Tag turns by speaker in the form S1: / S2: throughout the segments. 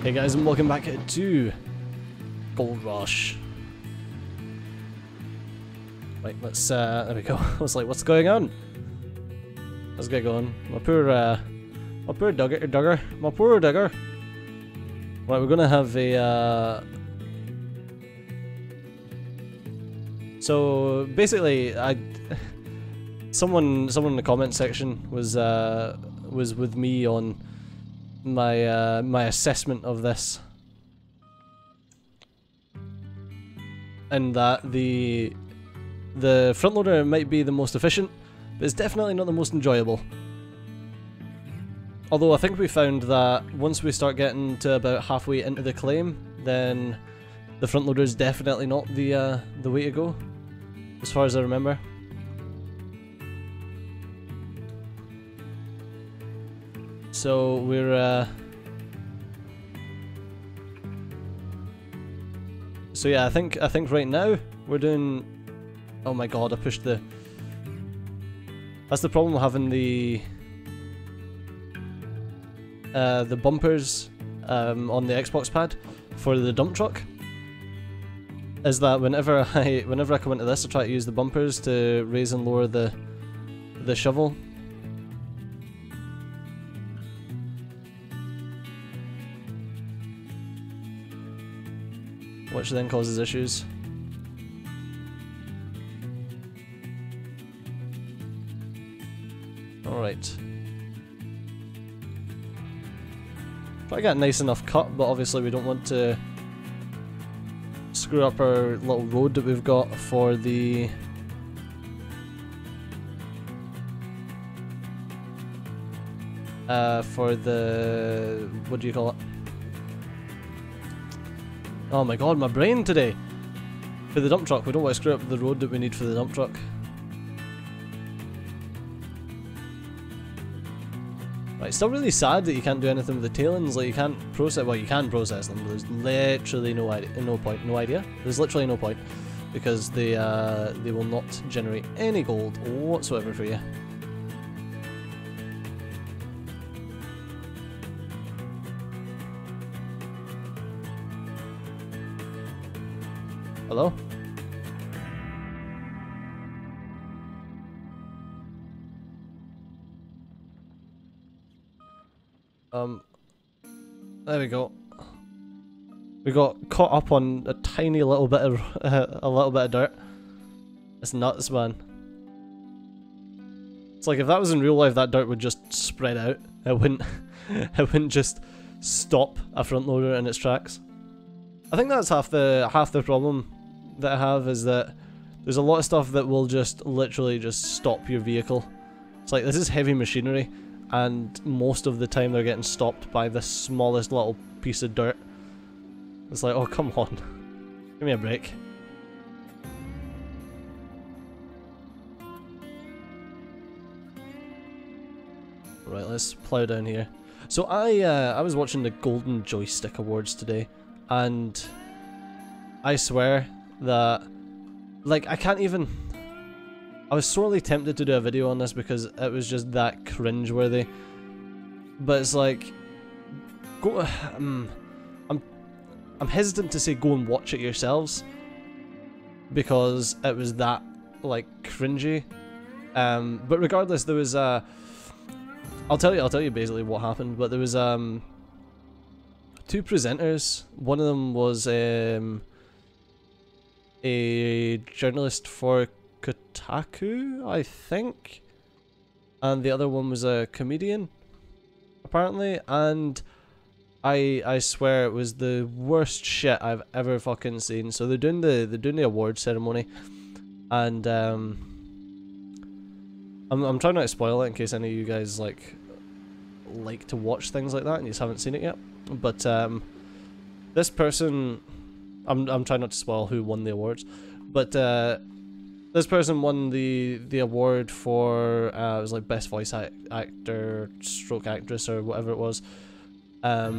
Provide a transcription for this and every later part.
S1: Hey guys, and welcome back to Gold Rush. Right, let's, there we go. I was like, what's going on? Let's get going. My poor Duggar. My poor Duggar. Right, we're gonna have a, so basically, someone in the comment section was with me on my my assessment of this, and that the front loader might be the most efficient, but it's definitely not the most enjoyable. Although I think we found that once we start getting to about halfway into the claim, then the front loader is definitely not the way to go, as far as I remember. So we're so yeah, I think right now we're doing. Oh my god, I pushed the. That's the problem with having the bumpers on the Xbox pad for the dump truck. Is that whenever I come into this, I try to use the bumpers to raise and lower the shovel. Which then causes issues. Alright. Try to get a nice enough cut, but obviously we don't want to screw up our little road that we've got for the what do you call it? Oh my god, my brain today! For the dump truck, we don't want to screw up the road that we need for the dump truck. Right, still really sad that you can't do anything with the tailings, like you can't process, well you can process them, but there's literally no idea. There's literally no point, because they will not generate any gold whatsoever for you. Hello? There we go. We got caught up on a tiny little bit of dirt. It's nuts, man. It's like if that was in real life, that dirt would just spread out. It wouldn't it wouldn't just stop a front loader in its tracks. I think that's half the problem that I have, is that there's a lot of stuff that will just literally just stop your vehicle. It's like, this is heavy machinery, and most of the time they're getting stopped by the smallest little piece of dirt. It's like, oh come on, give me a break. Right, let's plow down here. So I was watching the Golden Joystick Awards today, and I swear that, like, I can't even. I was sorely tempted to do a video on this because it was just that cringeworthy. But it's like, go. I'm hesitant to say go and watch it yourselves, because it was that, like, cringy. But regardless, there was I'll tell you basically what happened. But there was two presenters. One of them was a journalist for Kotaku, I think, and the other one was a comedian, apparently, and I swear it was the worst shit I've ever fucking seen. So they're doing the award ceremony, and I'm trying not to spoil it in case any of you guys like to watch things like that and you just haven't seen it yet. But this person, I'm trying not to spoil who won the awards, but this person won the award for it was like best voice actor stroke actress or whatever it was. I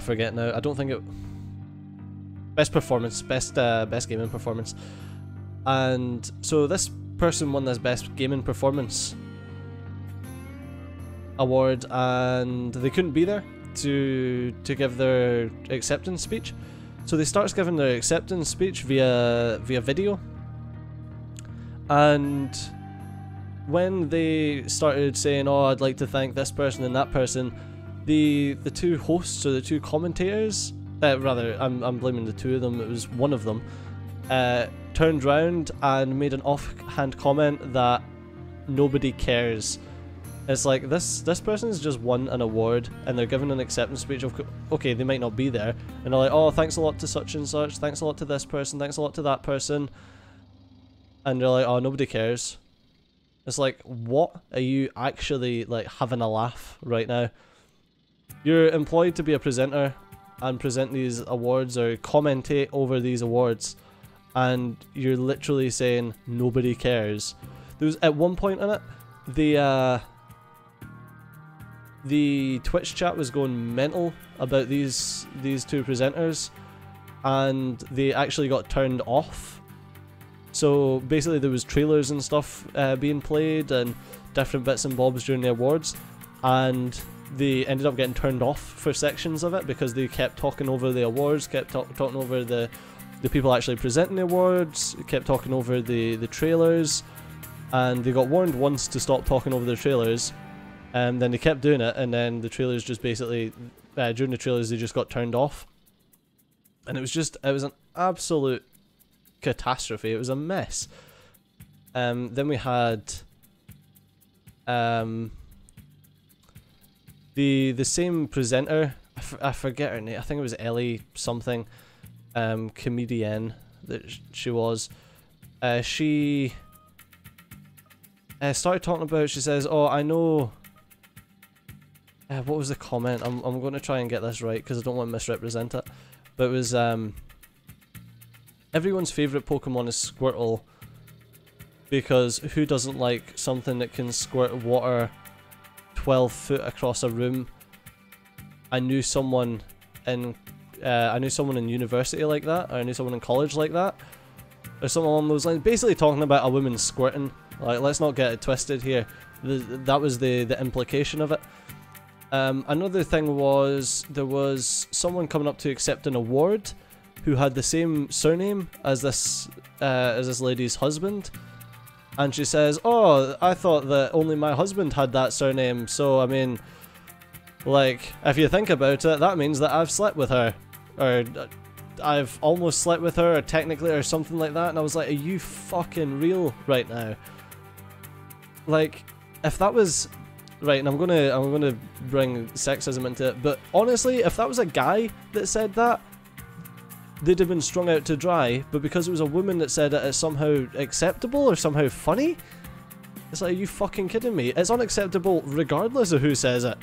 S1: forget now. I don't think it. Best performance, best gaming performance, and so this person won this best gaming performance award, and they couldn't be there. to give their acceptance speech. So they starts giving their acceptance speech via video, and when they started saying, "Oh, I'd like to thank this person and that person," the two hosts or the two commentators, rather, I'm blaming the two of them. It was one of them, turned round and made an offhand comment that nobody cares. It's like, this person's just won an award and they're giving an acceptance speech. Okay, they might not be there, and they're like, "Oh, thanks a lot to such and such, thanks a lot to this person, thanks a lot to that person," and they're like, "Oh, nobody cares." It's like, what? Are you actually like having a laugh right now? You're employed to be a presenter and present these awards or commentate over these awards, and you're literally saying nobody cares. There was at one point in it, the Twitch chat was going mental about these two presenters, and they actually got turned off. So basically there was trailers and stuff being played and different bits and bobs during the awards, and they ended up getting turned off for sections of it because they kept talking over the awards, kept talking over the people actually presenting the awards, kept talking over the trailers, and they got warned once to stop talking over the trailers. And then they kept doing it, and then the trailers just basically, during the trailers, they just got turned off. And it was an absolute catastrophe. It was a mess. Then we had the same presenter, I forget her name, I think it was Ellie something, comedian that she was. She started talking about, she says, "Oh, I know..." What was the comment? I'm going to try and get this right because I don't want to misrepresent it. But it was, everyone's favourite Pokemon is Squirtle, because who doesn't like something that can squirt water 12 foot across a room? I knew someone in university like that, or I knew someone in college like that, or something along those lines. Basically talking about a woman squirting. Like, let's not get it twisted here. That was the implication of it. Another thing was, there was someone coming up to accept an award who had the same surname as this lady's husband, and she says, "Oh, I thought that only my husband had that surname, so I mean, like, if you think about it, that means that I've slept with her, or I've almost slept with her, or technically, or something like that." And I was like, are you fucking real right now? Like, if that was... Right, and I'm gonna bring sexism into it, but honestly, if that was a guy that said that, they'd have been strung out to dry, but because it was a woman that said it, it's somehow acceptable or somehow funny? It's like, are you fucking kidding me? It's unacceptable regardless of who says it.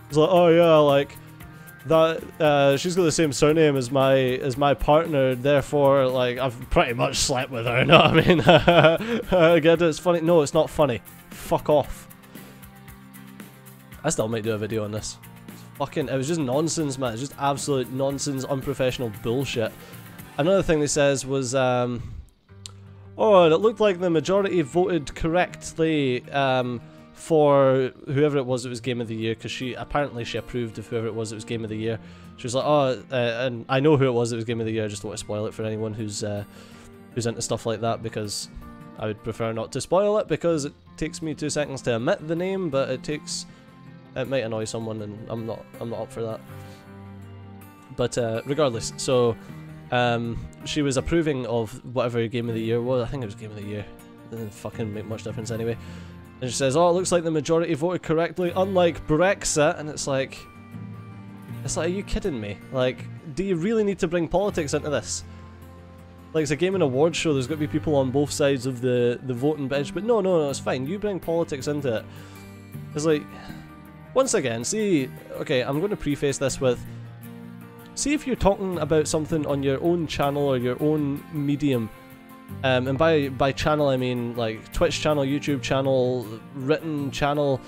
S1: It's like, oh yeah, like, that, she's got the same surname as my partner, therefore, like, I've pretty much slept with her, you know what I mean? I get it, it's funny. No, it's not funny. Fuck off. I still might do a video on this. Fucking, it was just nonsense, man. It's just absolute nonsense, unprofessional bullshit. Another thing they says was, oh, it looked like the majority voted correctly for whoever it was Game of the Year, because she approved of whoever it was Game of the Year. She was like, oh, and I know who it was Game of the Year. I just don't want to spoil it for anyone who's into stuff like that, because I would prefer not to spoil it, because it takes me 2 seconds to admit the name, but it might annoy someone, and I'm not up for that. But regardless, so she was approving of whatever Game of the Year was. I think it was Game of the Year. It didn't fucking make much difference anyway. And she says, "Oh, it looks like the majority voted correctly, unlike Brexit." And it's like, are you kidding me? Like, do you really need to bring politics into this? Like, it's a game and awards show. There's got to be people on both sides of the voting bench. But no, it's fine. You bring politics into it. It's like, once again, see, okay, I'm going to preface this with, see if you're talking about something on your own channel or your own medium, and by channel I mean like Twitch channel, YouTube channel, written channel,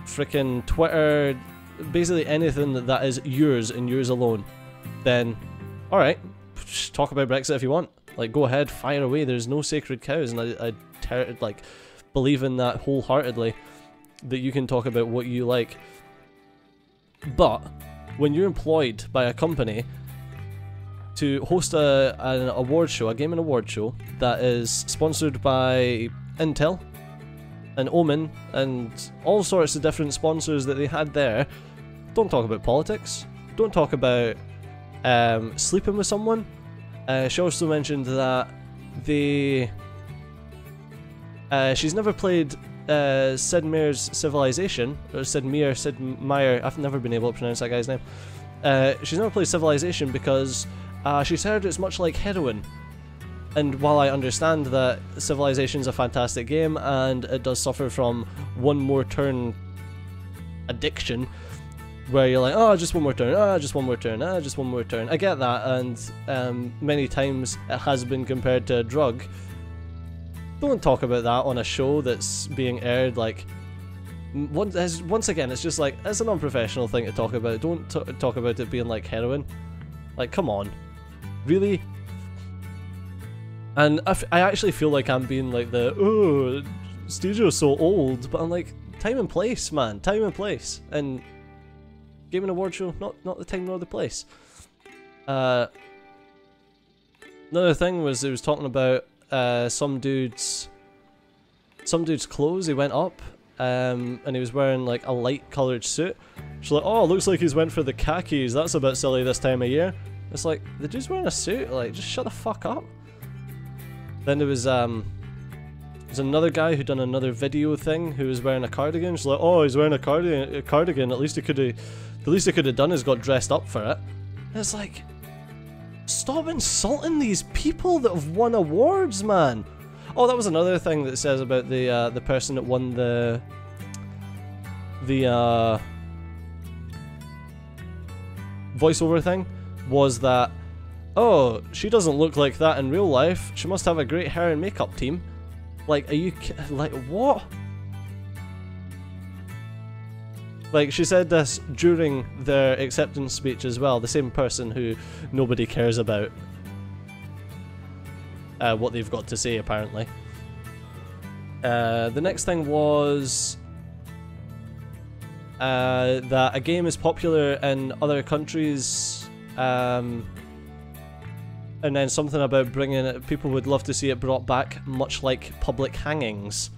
S1: freaking Twitter, basically anything that is yours and yours alone, then alright, talk about Brexit if you want. Like, go ahead, fire away, there's no sacred cows, and I like believe in that wholeheartedly, that you can talk about what you like. But when you're employed by a company to host an award show, a gaming award show that is sponsored by Intel and Omen and all sorts of different sponsors that they had there, don't talk about politics. Don't talk about sleeping with someone. She also mentioned that she's never played Sid Meier's Civilization, or Sid Meier, I've never been able to pronounce that guy's name. She's never played Civilization because she's heard it's much like heroin. And while I understand that Civilization's a fantastic game and it does suffer from one more turn addiction, where you're like, oh, just one more turn, just one more turn, just one more turn. I get that, and many times it has been compared to a drug. Don't talk about that on a show that's being aired, like, once again, it's just like, it's an unprofessional thing to talk about. Don't talk about it being like heroin. Like, come on. Really? And I actually feel like I'm being like oh, Studio's so old, but I'm like, time and place, man, time and place. And Gaming Award Show, not the time nor the place. Another thing was, it was talking about some dude's clothes. He went up and he was wearing like a light coloured suit. She's like, oh, looks like he's went for the khakis, that's a bit silly this time of year. It's like, the dude's wearing a suit, like, just shut the fuck up. Then there was another guy who done another video thing who was wearing a cardigan. She's like, oh, he's wearing a cardigan. At least he could have done is got dressed up for it. And it's like, stop insulting these people that have won awards, man. Oh, that was another thing that it says about the person that won the voiceover thing, was that, oh, she doesn't look like that in real life. She must have a great hair and makeup team. Like, are you like, what? Like, she said this during their acceptance speech as well, the same person who nobody cares about what they've got to say, apparently. The next thing was that a game is popular in other countries, and then something about bringing it, people would love to see it brought back, much like public hangings.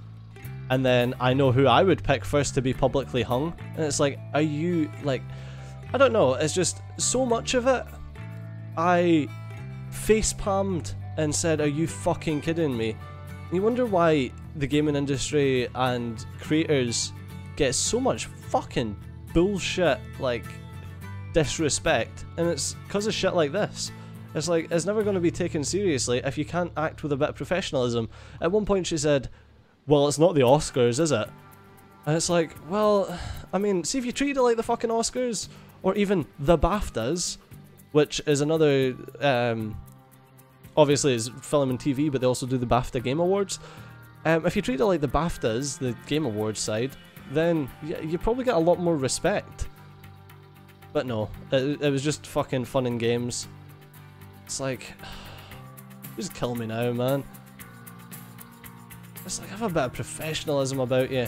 S1: And then I know who I would pick first to be publicly hung. And it's like, are you, like, I don't know, it's just so much of it. I face-palmed and said, are you fucking kidding me? And you wonder why the gaming industry and creators get so much fucking bullshit, like, disrespect. And it's because of shit like this. It's like, it's never going to be taken seriously if you can't act with a bit of professionalism. At one point she said, well, it's not the Oscars, is it? And it's like, well, I mean, see if you treat it like the fucking Oscars, or even the BAFTAs, which is another, obviously it's film and TV, but they also do the BAFTA Game Awards. If you treat it like the BAFTAs, the Game Awards side, then you probably get a lot more respect. But no, it was just fucking fun and games. It's like, just kill me now, man. It's like, have a bit of professionalism about you.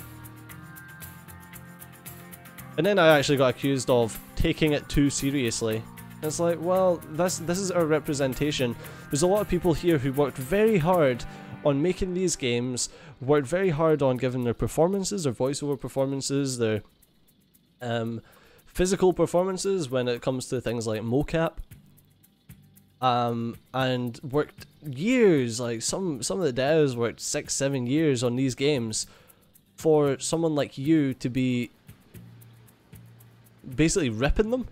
S1: And then I actually got accused of taking it too seriously. It's like, well, this is our representation. There's a lot of people here who worked very hard on making these games, worked very hard on giving their performances, their voiceover performances, their physical performances when it comes to things like mocap. And worked years, like some of the devs worked 6-7 years on these games, for someone like you to be basically ripping them.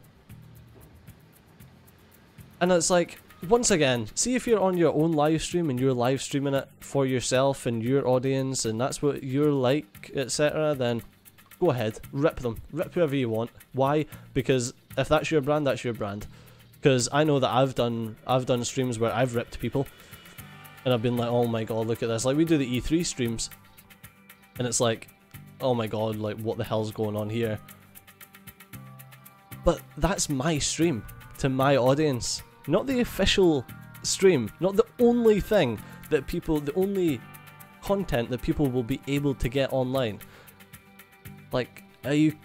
S1: And it's like, once again, see if you're on your own live stream and you're live streaming it for yourself and your audience and that's what you're like, etc., then go ahead, rip them, rip whoever you want. Why? Because if that's your brand, that's your brand. Because I know that I've done streams where I've ripped people, and I've been like, oh my god, look at this. Like, we do the E3 streams, and it's like, oh my god, like, what the hell's going on here? But that's my stream, to my audience. Not the official stream, not the only thing that people, the only content that people will be able to get online. Like, are you...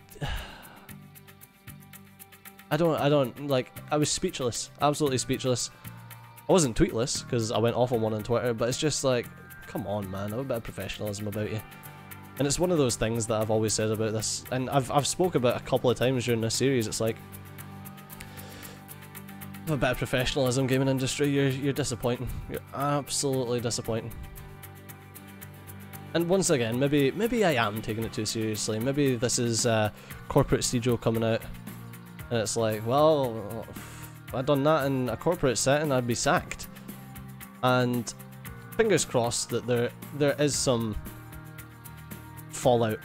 S1: don't, like, I was speechless, absolutely speechless. I wasn't tweetless, because I went off on one on Twitter, but it's just like, come on man, have a bit of professionalism about you. And it's one of those things that I've always said about this, and I've spoke about a couple of times during this series. It's like, have a bit of professionalism, gaming industry, you're disappointing. You're absolutely disappointing. And once again, maybe I am taking it too seriously. Maybe this is corporate Steejo coming out, and it's like, well, if I'd done that in a corporate setting, I'd be sacked. And fingers crossed that there is some fallout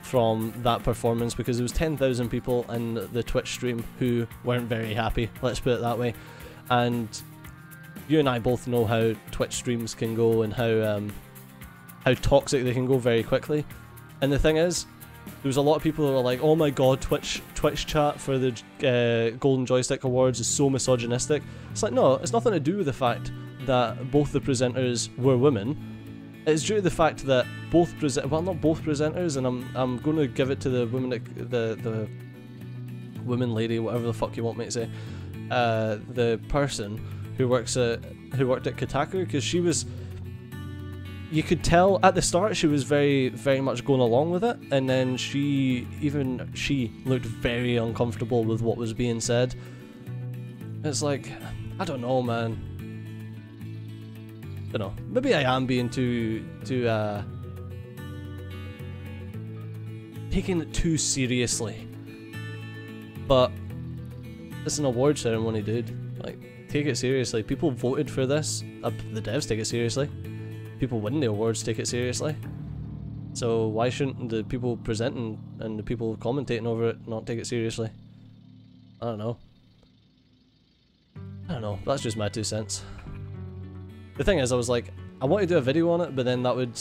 S1: from that performance, because there was 10,000 people in the Twitch stream who weren't very happy, let's put it that way. And you and I both know how Twitch streams can go, and how toxic they can go very quickly. And the thing is, there was a lot of people who were like, oh my god, Twitch chat for the Golden Joystick Awards is so misogynistic. It's like, no, it's nothing to do with the fact that both the presenters were women. It's due to the fact that both well, not both presenters, and I'm going to give it to the woman, the woman lady, whatever the fuck you want me to say, the person who worked at Kotaku, because she was, you could tell at the start she was very much going along with it, and then she looked very uncomfortable with what was being said. It's like, I don't know, man. I don't know. Maybe I am being too taking it too seriously. But it's an award ceremony, dude. Like, take it seriously. People voted for this. The devs take it seriously. People winning the awards take it seriously. So why shouldn't the people presenting and the people commentating over it not take it seriously? I don't know. That's just my 2 cents. The thing is, I was like, I want to do a video on it, but then that would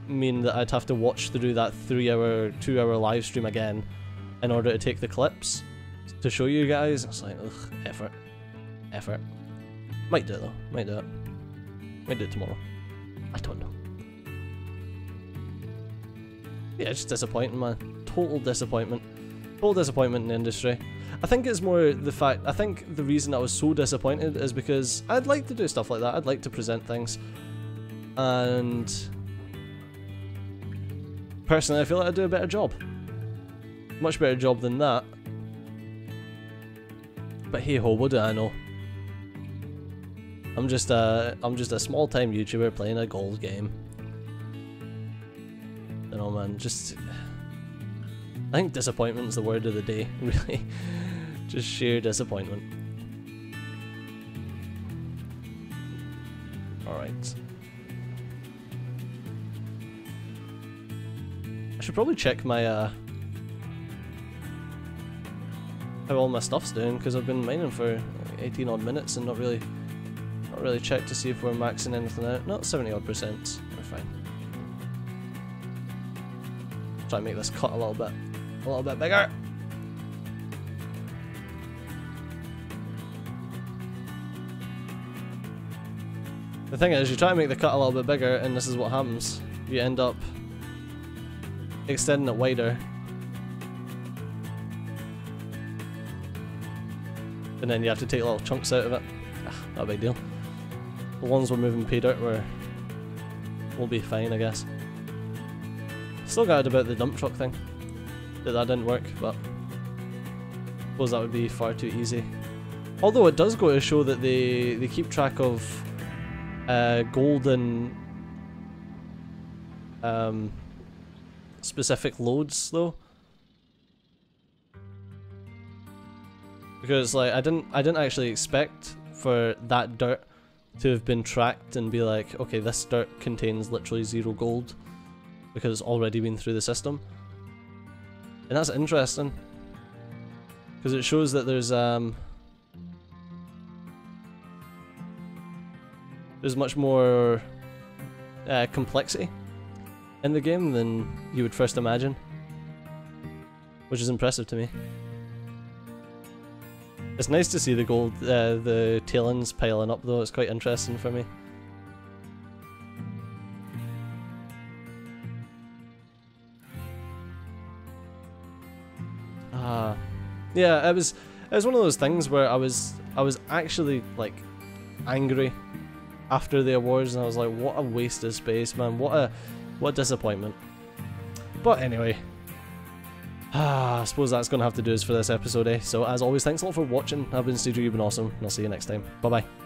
S1: mean that I'd have to watch through that 2-hour live stream again in order to take the clips to show you guys. It's like, ugh, effort. Might do it though, might do it tomorrow. I don't know. Yeah, it's just disappointing, man. Total disappointment in the industry. I think it's more the fact, I think the reason I was so disappointed is because I'd like to do stuff like that. I'd like to present things, and personally I feel like I do a better job. Much better job than that. But hey ho, what do I know? I'm just a small time YouTuber playing a gold game. You know, man, I think disappointment is the word of the day, really. Just sheer disappointment. Alright. I should probably check my, how all my stuff's doing, because I've been mining for 18 odd minutes and not really checked to see if we're maxing anything out. Not 70 odd %. We're fine. Try and make this cut a little bit bigger. The thing is, you try to make the cut a little bit bigger, and this is what happens. You end up extending it wider, and then you have to take little chunks out of it. Not a big deal. The ones we're moving pay dirt will be fine, I guess. Still got about the dump truck thing. That didn't work, but I suppose that would be far too easy. Although it does go to show that they keep track of golden specific loads though, because like I didn't actually expect for that dirt to have been tracked and be like, okay, this dirt contains literally 0 gold because it's already been through the system. And that's interesting, because it shows that there's much more complexity in the game than you would first imagine, which is impressive to me. It's nice to see the gold, the tailings piling up though. It's quite interesting for me. Yeah, was one of those things where I was actually like angry after the awards, and I was like, what a waste of space, man. What a disappointment. But anyway, I suppose that's going to have to do us for this episode, eh? So as always, thanks a lot for watching. I've been Steve, you've been awesome, and I'll see you next time. Bye bye.